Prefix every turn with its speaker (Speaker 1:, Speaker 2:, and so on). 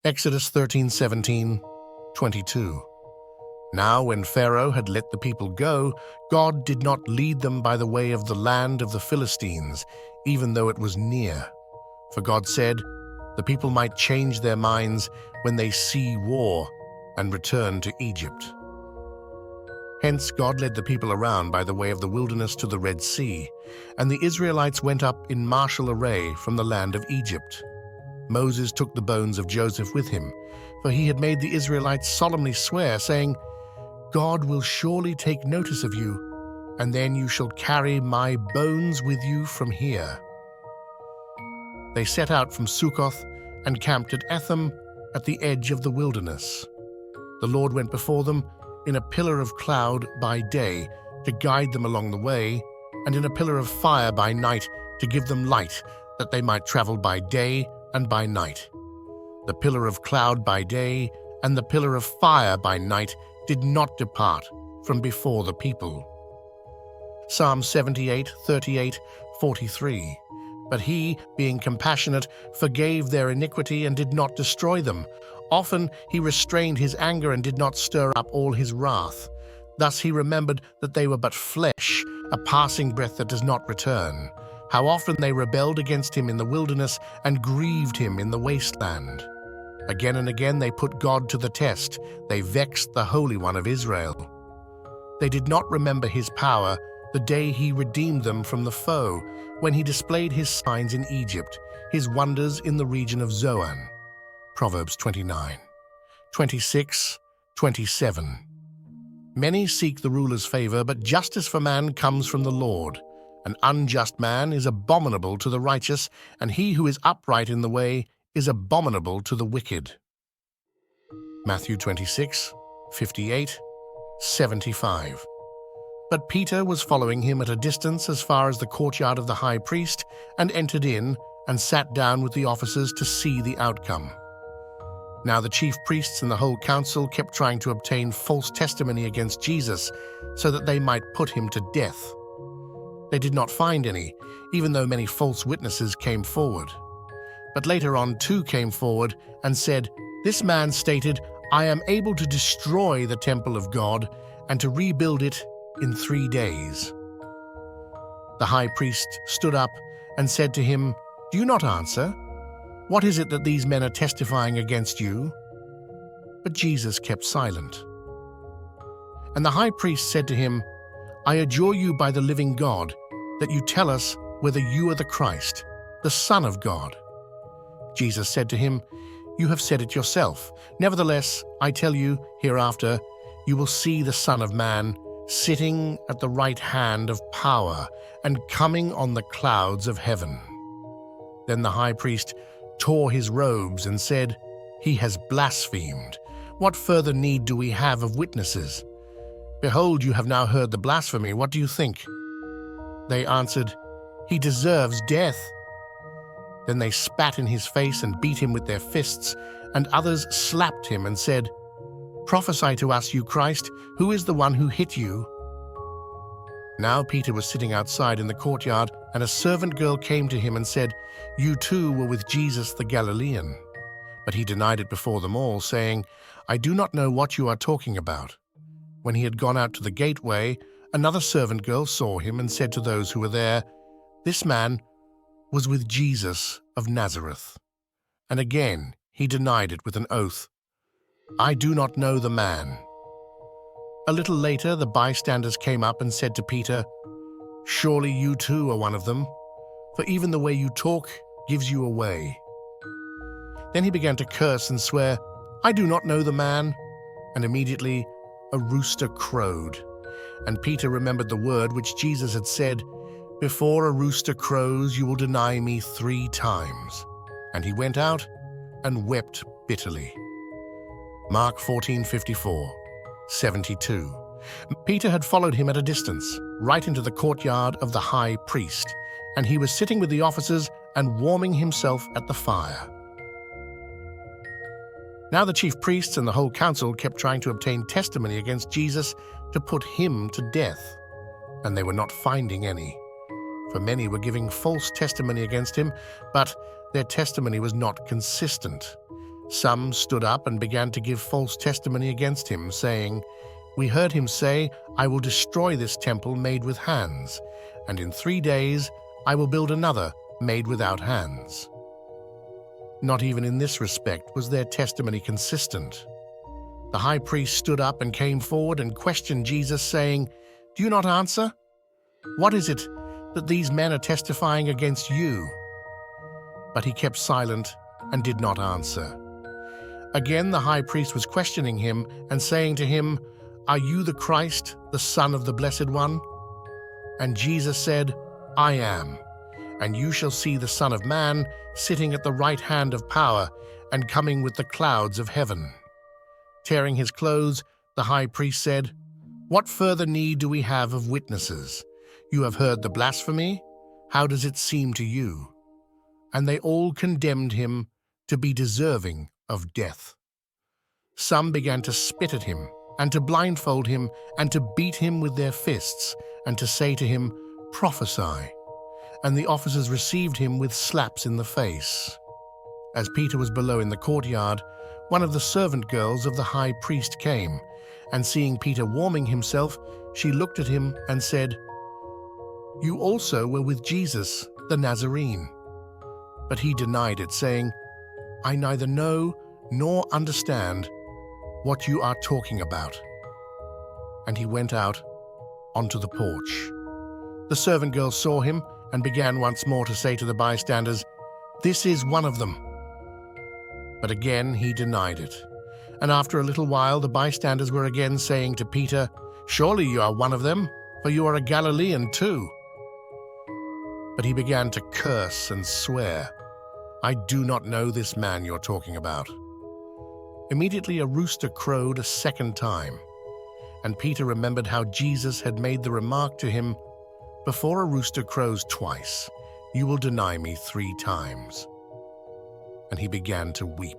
Speaker 1: Exodus 13:17-22. Now when Pharaoh had let the people go, God did not lead them by the way of the land of the Philistines, even though it was near. For God said, the people might change their minds when they see war and return to Egypt. Hence God led the people around by the way of the wilderness to the Red Sea, and the Israelites went up in martial array from the land of Egypt. Moses took the bones of Joseph with him, for he had made the Israelites solemnly swear, saying, God will surely take notice of you, and then you shall carry my bones with you from here. They set out from Succoth and camped at Etham at the edge of the wilderness. The Lord went before them in a pillar of cloud by day to guide them along the way, and in a pillar of fire by night to give them light, that they might travel by day and by night. The pillar of cloud by day and the pillar of fire by night did not depart from before the people. Psalm 78:38-43. But he, being compassionate, forgave their iniquity and did not destroy them. Often he restrained his anger and did not stir up all his wrath. Thus he remembered that they were but flesh, a passing breath that does not return. How often they rebelled against him in the wilderness and grieved him in the wasteland. Again and again they put God to the test. They vexed the Holy One of Israel. They did not remember his power, the day he redeemed them from the foe, when he displayed his signs in Egypt, his wonders in the region of Zoan. Proverbs 29:26-27. Many seek the ruler's favor, but justice for man comes from the Lord. An unjust man is abominable to the righteous, and he who is upright in the way is abominable to the wicked. Matthew 26:58-75. But Peter was following him at a distance as far as the courtyard of the high priest, and entered in and sat down with the officers to see the outcome. Now the chief priests and the whole council kept trying to obtain false testimony against Jesus so that they might put him to death. They did not find any, even though many false witnesses came forward. But later on 2 came forward and said, "This man stated, 'I am able to destroy the temple of God and to rebuild it in 3 days.'" The high priest stood up and said to him, "Do you not answer? What is it that these men are testifying against you?" But Jesus kept silent. And the high priest said to him, "I adjure you by the living God, that you tell us whether you are the Christ, the Son of God." Jesus said to him, "You have said it yourself. Nevertheless, I tell you, hereafter you will see the Son of Man sitting at the right hand of power and coming on the clouds of heaven." Then the high priest tore his robes and said, "He has blasphemed. What further need do we have of witnesses? Behold, you have now heard the blasphemy. What do you think?" They answered, "He deserves death." Then they spat in his face and beat him with their fists, and others slapped him and said, "Prophesy to us, you Christ, who is the one who hit you?" Now Peter was sitting outside in the courtyard, and a servant girl came to him and said, "You too were with Jesus the Galilean." But he denied it before them all, saying, "I do not know what you are talking about." When he had gone out to the gateway, another servant girl saw him and said to those who were there, "This man was with Jesus of Nazareth." And again he denied it with an oath, "I do not know the man." A little later the bystanders came up and said to Peter, "Surely you too are one of them, for even the way you talk gives you away." Then he began to curse and swear, "I do not know the man." And immediately a rooster crowed. And Peter remembered the word which Jesus had said, "Before a rooster crows, you will deny me 3 times." And he went out and wept bitterly. Mark 14:54-72. Peter had followed him at a distance, right into the courtyard of the high priest, and he was sitting with the officers and warming himself at the fire. Now the chief priests and the whole council kept trying to obtain testimony against Jesus to put him to death, and they were not finding any. For many were giving false testimony against him, but their testimony was not consistent. Some stood up and began to give false testimony against him, saying, "We heard him say, 'I will destroy this temple made with hands, and in 3 days I will build another made without hands.'" Not even in this respect was their testimony consistent. The high priest stood up and came forward and questioned Jesus, saying, "Do you not answer? What is it that these men are testifying against you?" But he kept silent and did not answer. Again the high priest was questioning him and saying to him, "Are you the Christ, the Son of the Blessed One?" And Jesus said, "I am, and you shall see the Son of Man sitting at the right hand of power and coming with the clouds of heaven." Tearing his clothes, the high priest said, "What further need do we have of witnesses? You have heard the blasphemy. How does it seem to you?" And they all condemned him to be deserving of death. Some began to spit at him, and to blindfold him, and to beat him with their fists, and to say to him, "Prophesy." And the officers received him with slaps in the face. As Peter was below in the courtyard, one of the servant girls of the high priest came, and seeing Peter warming himself, she looked at him and said, "You also were with Jesus, the Nazarene." But he denied it, saying, "I neither know nor understand what you are talking about." And he went out onto the porch. The servant girl saw him and began once more to say to the bystanders, "This is one of them." But again he denied it. And after a little while the bystanders were again saying to Peter, "Surely you are one of them, for you are a Galilean too." But he began to curse and swear, "I do not know this man you're talking about." Immediately a rooster crowed a second time, and Peter remembered how Jesus had made the remark to him, "Before a rooster crows twice, you will deny me 3 times." And he began to weep.